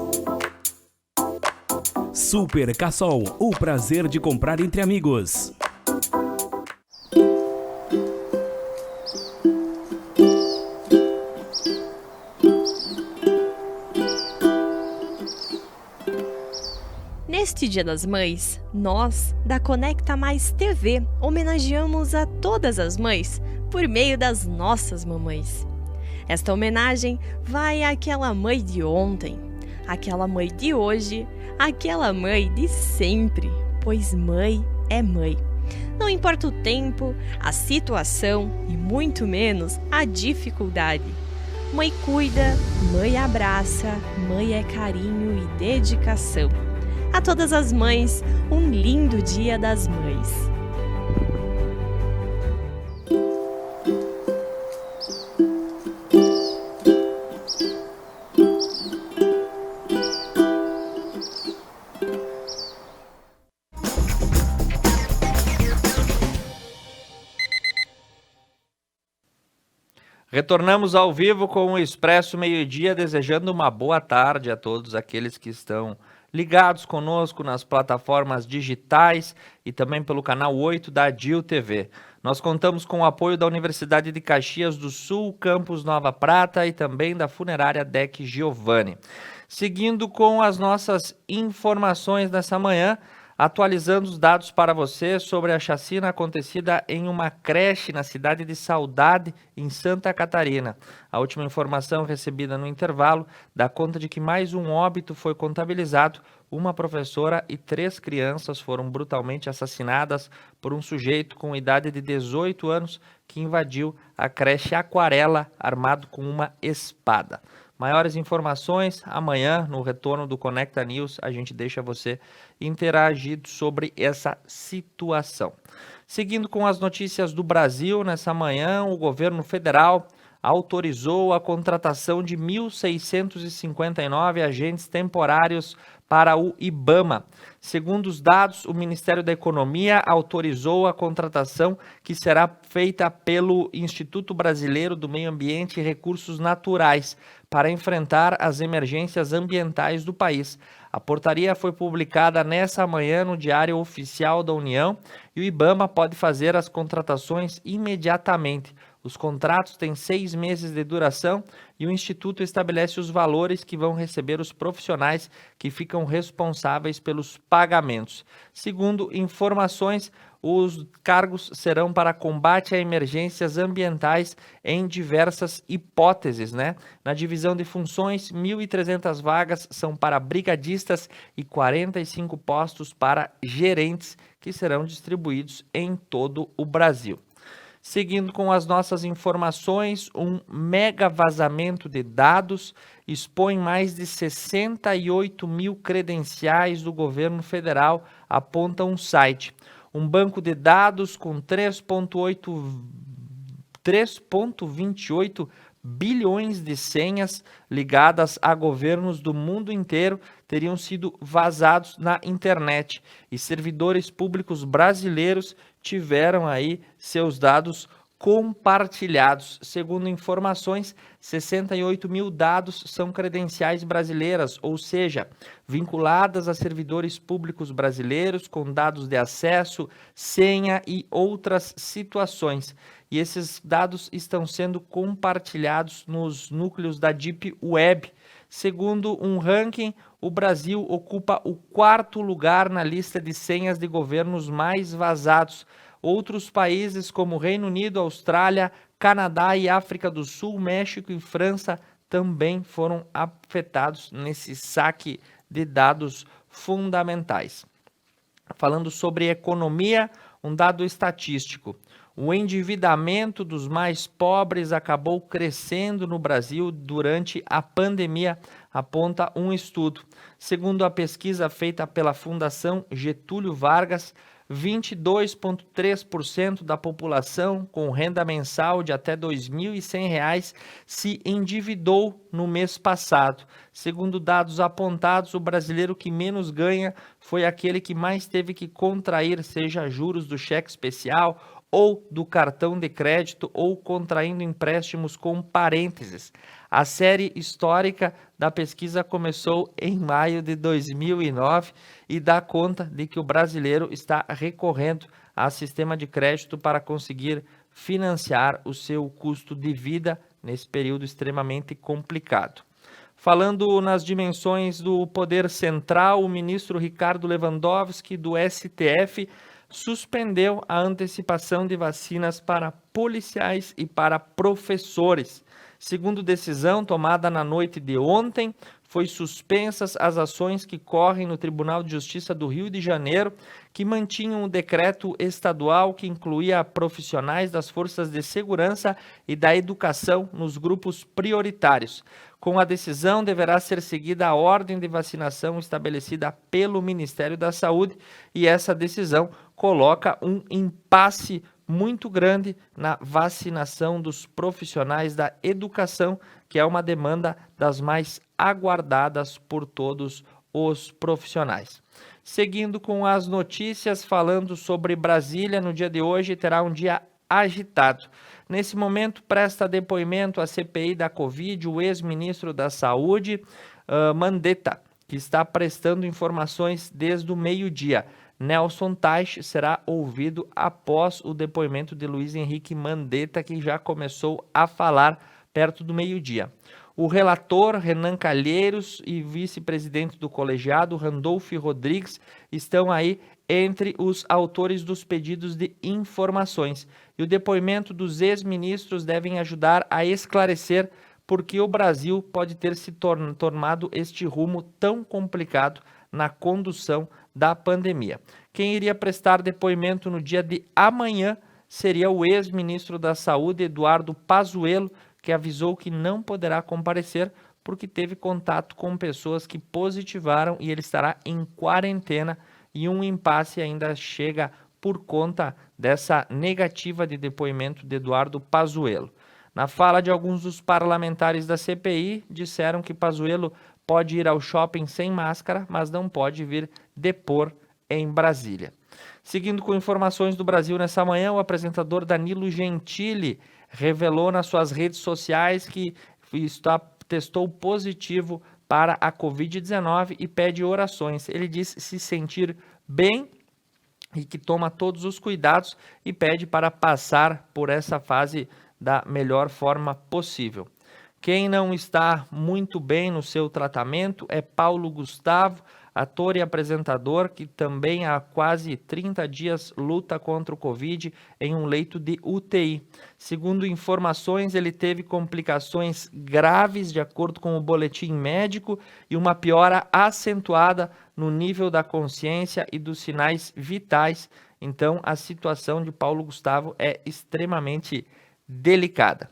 Super Cassol, o prazer de comprar entre amigos. Neste Dia das Mães, nós, da Conecta Mais TV, homenageamos a todas as mães por meio das nossas mamães. Esta homenagem vai àquela mãe de ontem, àquela mãe de hoje, àquela mãe de sempre, pois mãe é mãe. Não importa o tempo, a situação e muito menos a dificuldade. Mãe cuida, mãe abraça, mãe é carinho e dedicação. A todas as mães, um lindo Dia das Mães. Retornamos ao vivo com o Expresso Meio-Dia, desejando uma boa tarde a todos aqueles que estão ligados conosco nas plataformas digitais e também pelo canal 8 da DIL TV. Nós contamos com o apoio da Universidade de Caxias do Sul, Campus Nova Prata e também da funerária DEC Giovanni. Seguindo com as nossas informações nessa manhã, atualizando os dados para você sobre a chacina acontecida em uma creche na cidade de Saudade, em Santa Catarina. A última informação recebida no intervalo dá conta de que mais um óbito foi contabilizado. Uma professora e 3 crianças foram brutalmente assassinadas por um sujeito com idade de 18 anos que invadiu a creche Aquarela armado com uma espada. Maiores informações amanhã no retorno do Conecta News, a gente deixa você interagir sobre essa situação. Seguindo com as notícias do Brasil, nessa manhã o governo federal autorizou a contratação de 1.659 agentes temporários para o IBAMA. Segundo os dados, o Ministério da Economia autorizou a contratação que será feita pelo Instituto Brasileiro do Meio Ambiente e Recursos Naturais para enfrentar as emergências ambientais do país. A portaria foi publicada nessa manhã no Diário Oficial da União e o IBAMA pode fazer as contratações imediatamente. Os contratos têm 6 meses de duração e o Instituto estabelece os valores que vão receber os profissionais que ficam responsáveis pelos pagamentos. Segundo informações, os cargos serão para combate a emergências ambientais em diversas hipóteses, né? Na divisão de funções, 1.300 vagas são para brigadistas e 45 postos para gerentes, que serão distribuídos em todo o Brasil. Seguindo com as nossas informações, um mega vazamento de dados expõe mais de 68 mil credenciais do governo federal, aponta um site. Um banco de dados com 3,28 bilhões de senhas ligadas a governos do mundo inteiro teriam sido vazados na internet e servidores públicos brasileiros tiveram aí seus dados compartilhados. Segundo informações, 68 mil dados são credenciais brasileiras, ou seja, vinculadas a servidores públicos brasileiros com dados de acesso, senha e outras situações. e esses dados estão sendo compartilhados nos núcleos da Deep Web. Segundo um ranking, o Brasil ocupa o 4º lugar na lista de senhas de governos mais vazados. Outros países como Reino Unido, Austrália, Canadá e África do Sul, México e França também foram afetados nesse saque de dados fundamentais. Falando sobre economia, um dado estatístico. O endividamento dos mais pobres acabou crescendo no Brasil durante a pandemia, aponta um estudo. Segundo a pesquisa feita pela Fundação Getúlio Vargas, 22,3% da população com renda mensal de até R$ 2.100 se endividou no mês passado. Segundo dados apontados, o brasileiro que menos ganha foi aquele que mais teve que contrair, seja juros do cheque especial ou do cartão de crédito ou contraindo empréstimos com parênteses. A série histórica da pesquisa começou em maio de 2009 e dá conta de que o brasileiro está recorrendo ao sistema de crédito para conseguir financiar o seu custo de vida nesse período extremamente complicado. Falando nas dimensões do poder central, o ministro Ricardo Lewandowski, do STF, suspendeu a antecipação de vacinas para policiais e para professores. Segundo decisão tomada na noite de ontem, foi suspensas as ações que correm no Tribunal de Justiça do Rio de Janeiro, que mantinham um decreto estadual que incluía profissionais das forças de segurança e da educação nos grupos prioritários. Com a decisão, deverá ser seguida a ordem de vacinação estabelecida pelo Ministério da Saúde, e essa decisão coloca um impasse muito grande na vacinação dos profissionais da educação, que é uma demanda das mais aguardadas por todos os profissionais. Seguindo com as notícias, falando sobre Brasília, no dia de hoje terá um dia agitado. Nesse momento, presta depoimento à CPI da Covid o ex-ministro da Saúde, Mandetta, que está prestando informações desde o meio-dia. Nelson Teich será ouvido após o depoimento de Luiz Henrique Mandetta, que já começou a falar perto do meio-dia. O relator Renan Calheiros e vice-presidente do colegiado, Randolph Rodrigues, estão aí entre os autores dos pedidos de informações. E o depoimento dos ex-ministros devem ajudar a esclarecer por que o Brasil pode ter se tornado este rumo tão complicado na condução da pandemia. Quem iria prestar depoimento no dia de amanhã seria o ex-ministro da Saúde, Eduardo Pazuello, que avisou que não poderá comparecer porque teve contato com pessoas que positivaram e ele estará em quarentena, e um impasse ainda chega por conta dessa negativa de depoimento de Eduardo Pazuello. Na fala de alguns dos parlamentares da CPI, disseram que Pazuello pode ir ao shopping sem máscara, mas não pode vir depor em Brasília. Seguindo com informações do Brasil nessa manhã, o apresentador Danilo Gentili revelou nas suas redes sociais que testou positivo para a Covid-19 e pede orações. Ele diz se sentir bem e que toma todos os cuidados e pede para passar por essa fase da melhor forma possível. Quem não está muito bem no seu tratamento é Paulo Gustavo, ator e apresentador que também há quase 30 dias luta contra o Covid em um leito de UTI. Segundo informações, ele teve complicações graves de acordo com o boletim médico e uma piora acentuada no nível da consciência e dos sinais vitais. Então, a situação de Paulo Gustavo é extremamente delicada.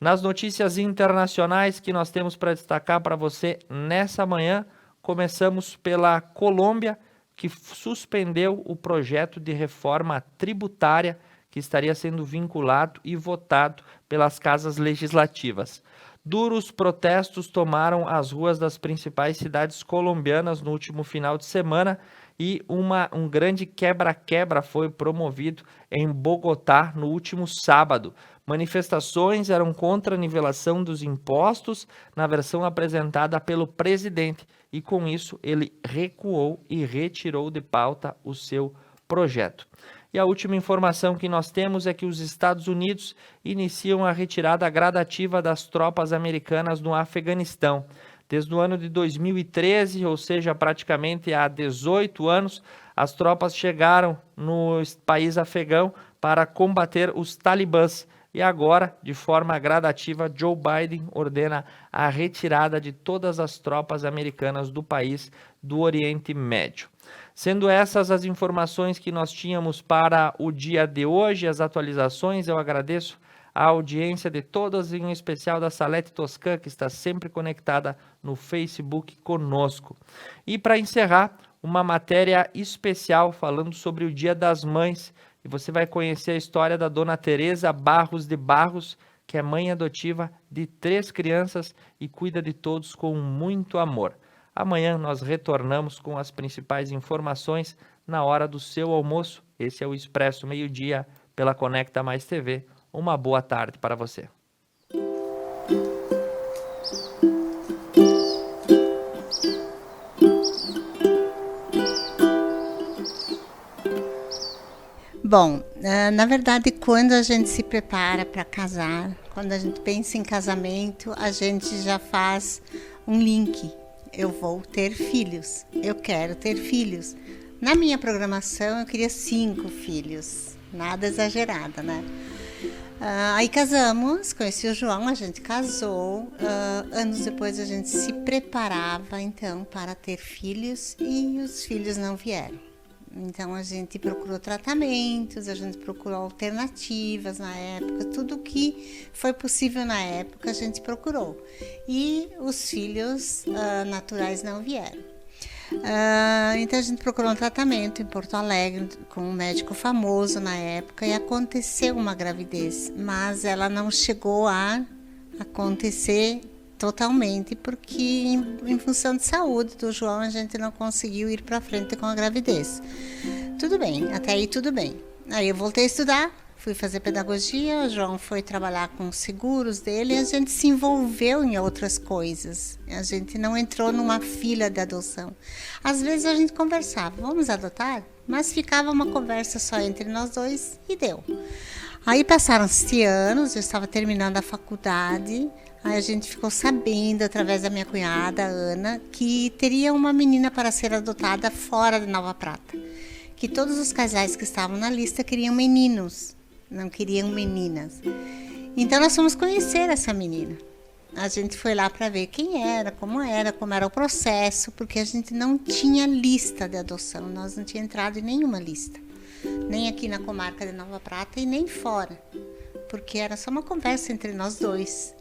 Nas notícias internacionais que nós temos para destacar para você nessa manhã, começamos pela Colômbia, que suspendeu o projeto de reforma tributária que estaria sendo vinculado e votado pelas casas legislativas. Duros protestos tomaram as ruas das principais cidades colombianas no último final de semana e um grande quebra-quebra foi promovido em Bogotá no último sábado. Manifestações eram contra a nivelação dos impostos na versão apresentada pelo presidente e, com isso, ele recuou e retirou de pauta o seu projeto. E a última informação que nós temos é que os Estados Unidos iniciam a retirada gradativa das tropas americanas no Afeganistão. Desde o ano de 2013, ou seja, praticamente há 18 anos, as tropas chegaram no país afegão para combater os talibãs. E agora, de forma gradativa, Joe Biden ordena a retirada de todas as tropas americanas do país do Oriente Médio. Sendo essas as informações que nós tínhamos para o dia de hoje, as atualizações, eu agradeço a audiência de todas, em especial da Salete Toscan, que está sempre conectada no Facebook conosco. E para encerrar, uma matéria especial falando sobre o Dia das Mães, e você vai conhecer a história da dona Tereza Barros de Barros, que é mãe adotiva de 3 crianças e cuida de todos com muito amor. Amanhã nós retornamos com as principais informações na hora do seu almoço. Esse é o Expresso Meio-Dia pela Conecta Mais TV. Uma boa tarde para você. Bom, na verdade, quando a gente se prepara para casar, quando a gente pensa em casamento, a gente já faz um link. Eu vou ter filhos, eu quero ter filhos. Na minha programação, eu queria 5 filhos, nada exagerada, né? Aí casamos, conheci o João, a gente casou. Anos depois a gente se preparava, então, para ter filhos e os filhos não vieram. Então a gente procurou tratamentos, a gente procurou alternativas na época, tudo que foi possível na época a gente procurou. E os filhos naturais não vieram. Então a gente procurou um tratamento em Porto Alegre com um médico famoso na época e aconteceu uma gravidez, mas ela não chegou a acontecer totalmente, porque em função de saúde do João a gente não conseguiu ir para frente com a gravidez. Tudo bem, até aí tudo bem. Aí eu voltei a estudar, fui fazer pedagogia, o João foi trabalhar com os seguros dele e a gente se envolveu em outras coisas. A gente não entrou numa fila de adoção. Às vezes a gente conversava, vamos adotar? Mas ficava uma conversa só entre nós dois e deu. Aí passaram-se anos, eu estava terminando a faculdade. Aí a gente ficou sabendo, através da minha cunhada, Ana, que teria uma menina para ser adotada fora de Nova Prata. Que todos os casais que estavam na lista queriam meninos, não queriam meninas. Então nós fomos conhecer essa menina. A gente foi lá para ver quem era, como era o processo, porque a gente não tinha lista de adoção, nós não tínhamos entrado em nenhuma lista. Nem aqui na comarca de Nova Prata e nem fora, porque era só uma conversa entre nós dois.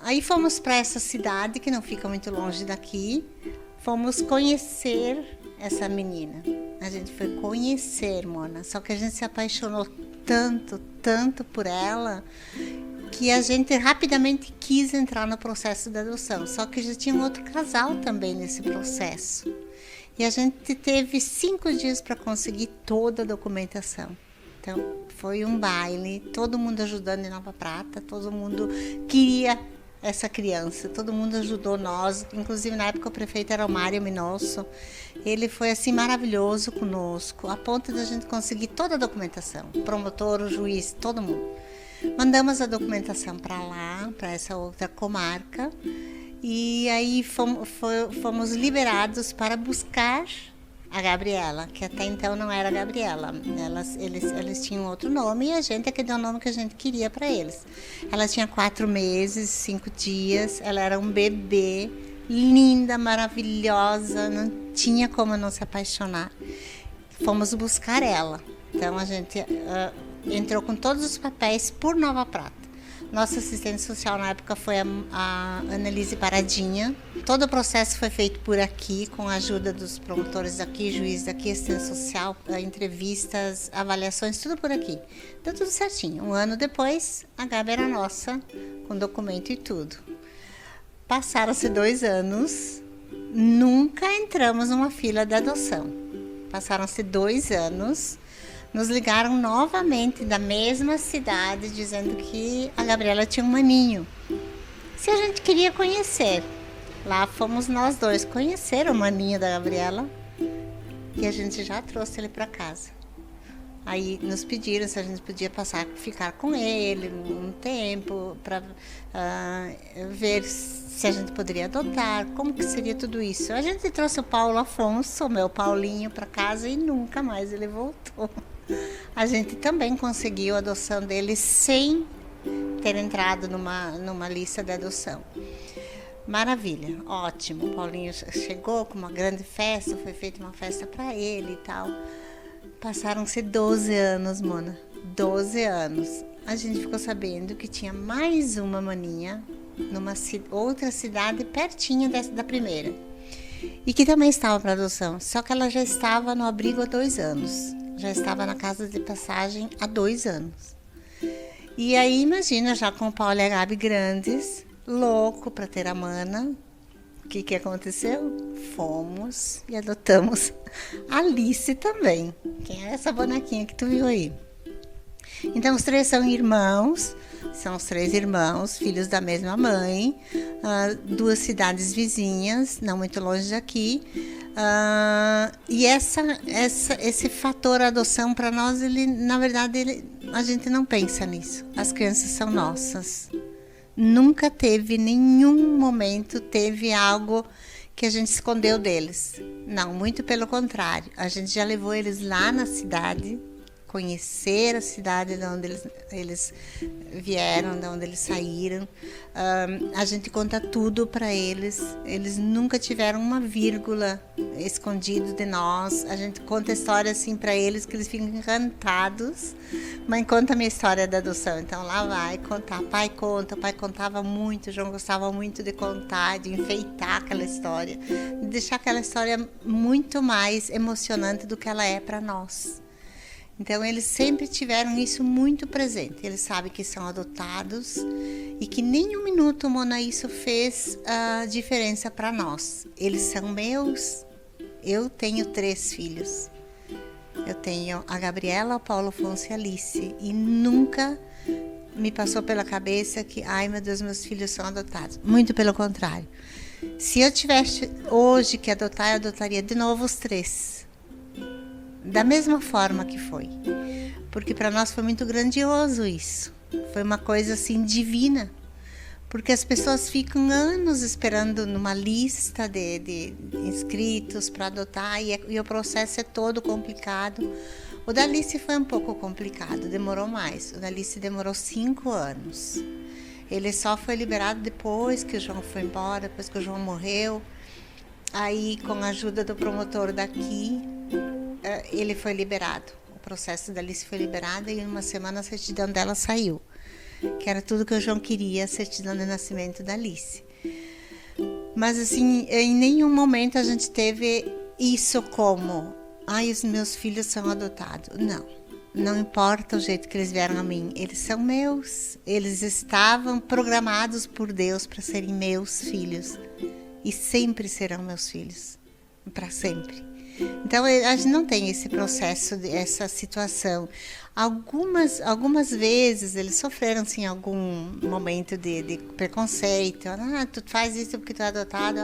Aí fomos para essa cidade, que não fica muito longe daqui, fomos conhecer essa menina. A gente foi conhecer, Mona, só que a gente se apaixonou tanto por ela, que a gente rapidamente quis entrar no processo de adoção, só que já tinha um outro casal também nesse processo. E a gente teve 5 dias para conseguir toda a documentação. Então, foi um baile, todo mundo ajudando em Nova Prata, todo mundo queria essa criança, todo mundo ajudou nós, inclusive na época o prefeito era o Mário Minosso, ele foi assim maravilhoso conosco, a ponto de a gente conseguir toda a documentação, o promotor, o juiz, todo mundo. Mandamos a documentação para lá, para essa outra comarca, e aí fomos liberados para buscar a Gabriela, que até então não era Gabriela. Eles tinham outro nome e a gente é que deu o nome que a gente queria para eles. Ela tinha 4 meses, 5 dias, ela era um bebê, linda, maravilhosa, não tinha como não se apaixonar. Fomos buscar ela. Então a gente entrou com todos os papéis por Nova Prata. Nossa assistente social na época foi a Annelise Paradinha. Todo o processo foi feito por aqui, com a ajuda dos promotores daqui, juiz daqui, assistente social, entrevistas, avaliações, tudo por aqui. Deu tudo certinho. 1 ano depois, a Gabi era nossa, com documento e tudo. Passaram-se 2 anos, nunca entramos numa fila de adoção. Passaram-se 2 anos. Nos ligaram novamente da mesma cidade, dizendo que a Gabriela tinha um maninho. Se a gente queria conhecer, lá fomos nós dois conhecer o maninho da Gabriela e a gente já trouxe ele para casa. Aí nos pediram se a gente podia ficar com ele um tempo para ver se a gente poderia adotar, como que seria tudo isso. A gente trouxe o Paulo Afonso, meu Paulinho, para casa e nunca mais ele voltou. A gente também conseguiu a adoção dele sem ter entrado numa lista de adoção. Maravilha, ótimo. O Paulinho chegou com uma grande festa, foi feita uma festa para ele e tal. Passaram-se 12 anos, Mona. 12 anos. A gente ficou sabendo que tinha mais uma maninha numa outra cidade pertinho da primeira. E que também estava para adoção. Só que ela já estava no abrigo há 2 anos. Já estava na casa de passagem há 2 anos. E aí, imagina, já com o Paulo e a Gabi grandes, louco para ter a mana. O que aconteceu? Fomos e adotamos a Alice também, que é essa bonequinha que tu viu aí. Então, os 3 são irmãos, são os 3 irmãos, filhos da mesma mãe, 2 cidades vizinhas, não muito longe daqui. E esse fator adoção para nós, na verdade, a gente não pensa nisso. As crianças são nossas. Nunca teve, nenhum momento, teve algo que a gente escondeu deles. Não, muito pelo contrário. A gente já levou eles lá na cidade, conhecer a cidade de onde eles vieram, de onde eles saíram. A gente conta tudo para eles. Eles nunca tiveram uma vírgula escondido de nós. A gente conta a história assim para eles que eles ficam encantados. Mãe, conta a minha história da adoção. Então lá vai contar. Pai conta. O pai contava muito. O João gostava muito de contar, de enfeitar aquela história, de deixar aquela história muito mais emocionante do que ela é para nós. Então, eles sempre tiveram isso muito presente. Eles sabem que são adotados e que nem um minuto, Mona, isso fez a diferença para nós. Eles são meus. Eu tenho 3 filhos. Eu tenho a Gabriela, o Paulo Afonso e a Alice. E nunca me passou pela cabeça que, ai meu Deus, meus filhos são adotados. Muito pelo contrário. Se eu tivesse hoje que adotar, eu adotaria de novo os 3. Da mesma forma que foi, porque para nós foi muito grandioso isso, foi uma coisa assim divina, porque as pessoas ficam anos esperando numa lista de inscritos para adotar e o processo é todo complicado. O da Alice foi um pouco complicado, demorou mais, o da Alice demorou 5 anos, ele só foi liberado depois que o João foi embora, depois que o João morreu, aí com a ajuda do promotor daqui, ele foi liberado. O processo da Alice foi liberado e em uma semana a certidão dela saiu. Que era tudo que o João queria, a certidão de nascimento da Alice. Mas assim, em nenhum momento a gente teve isso como, ai, os meus filhos são adotados. Não importa o jeito que eles vieram a mim, eles são meus. Eles estavam programados por Deus para serem meus filhos. E sempre serão meus filhos. Para sempre. Então, a gente não tem esse processo, essa situação. Algumas vezes eles sofreram, sim, algum momento de preconceito. Tu faz isso porque tu é adotado.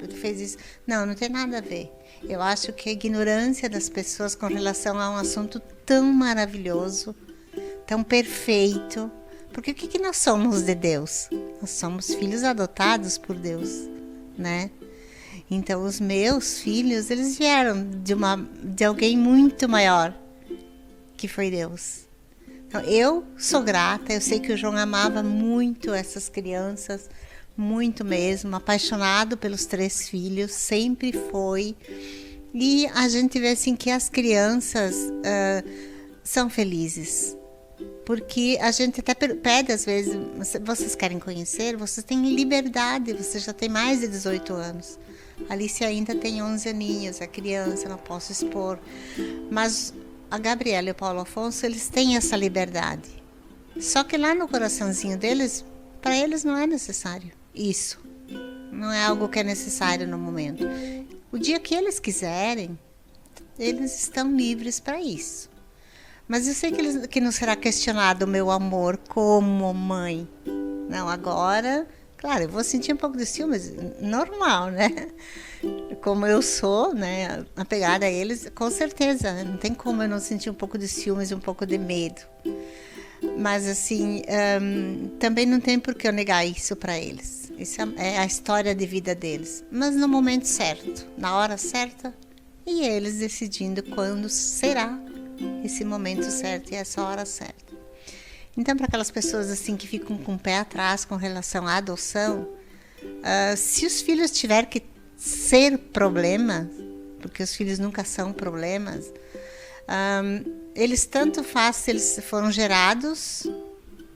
Tu fez isso. Não tem nada a ver. Eu acho que a ignorância das pessoas com relação a um assunto tão maravilhoso, tão perfeito. Porque o que nós somos de Deus? Nós somos filhos adotados por Deus, né? Então, os meus filhos, eles vieram de alguém muito maior, que foi Deus. Então, eu sou grata, eu sei que o João amava muito essas crianças, muito mesmo, apaixonado pelos 3 filhos, sempre foi. E a gente vê assim que as crianças são felizes. Porque a gente até pede às vezes, vocês querem conhecer, vocês têm liberdade, você já tem mais de 18 anos. A Alice ainda tem 11 aninhos, é criança, não posso expor. Mas a Gabriela e o Paulo Afonso, eles têm essa liberdade. Só que lá no coraçãozinho deles, para eles não é necessário isso. Não é algo que é necessário no momento. O dia que eles quiserem, eles estão livres para isso. Mas eu sei que não será questionado o meu amor como mãe. Não, agora, Claro, eu vou sentir um pouco de ciúmes, normal, né? Como eu sou, né, apegada a eles, com certeza, não tem como eu não sentir um pouco de ciúmes e um pouco de medo. Mas, assim, também não tem por que eu negar isso para eles. Isso é a história de vida deles. Mas no momento certo, na hora certa, e eles decidindo quando será esse momento certo e essa hora certa. Então, para aquelas pessoas assim que ficam com o pé atrás com relação à adoção, se os filhos tiverem que ser problema, porque os filhos nunca são problemas, eles tanto faz se eles foram gerados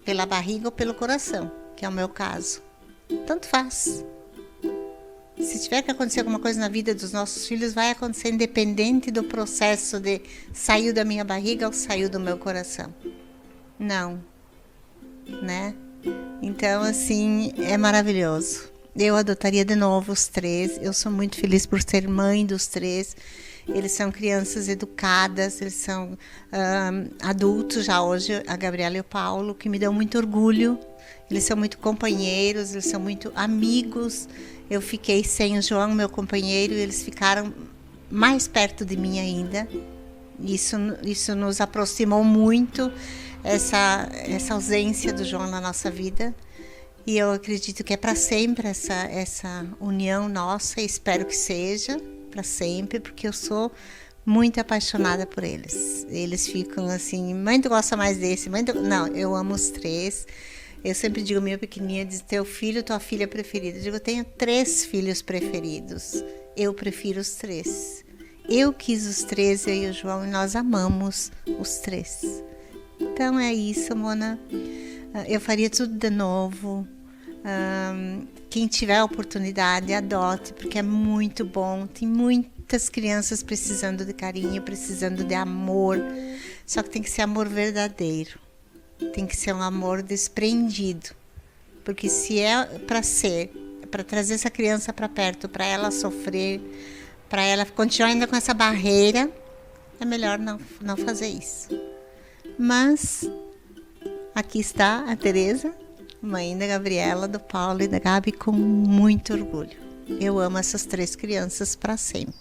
pela barriga ou pelo coração, que é o meu caso. Tanto faz. Se tiver que acontecer alguma coisa na vida dos nossos filhos, vai acontecer independente do processo de saiu da minha barriga ou saiu do meu coração. Não, né? Então, assim, é maravilhoso. Eu adotaria de novo os 3. Eu sou muito feliz por ser mãe dos 3. Eles são crianças educadas, eles são adultos já hoje, a Gabriela e o Paulo, que me dão muito orgulho. Eles são muito companheiros, eles são muito amigos. Eu fiquei sem o João, meu companheiro, e eles ficaram mais perto de mim ainda. Isso nos aproximou muito, essa ausência do João na nossa vida. E eu acredito que é para sempre essa união nossa, e espero que seja para sempre, porque eu sou muito apaixonada por eles. Eles ficam assim, mãe, tu gosta mais desse? Mãe, não, eu amo os 3. Eu sempre digo, minha pequenininha, diz, teu filho, tua filha preferida. Eu digo, eu tenho 3 filhos preferidos. Eu prefiro os 3. Eu quis os 3, eu e o João, e nós amamos os 3. Então é isso, Mona. Eu faria tudo de novo. Quem tiver a oportunidade, adote, porque é muito bom. Tem muitas crianças precisando de carinho, precisando de amor. Só que tem que ser amor verdadeiro. Tem que ser um amor desprendido. Porque se é para trazer essa criança para perto, para ela sofrer, para ela continuar ainda com essa barreira, é melhor não fazer isso. Mas aqui está a Tereza, mãe da Gabriela, do Paulo e da Gabi, com muito orgulho. Eu amo essas 3 crianças para sempre.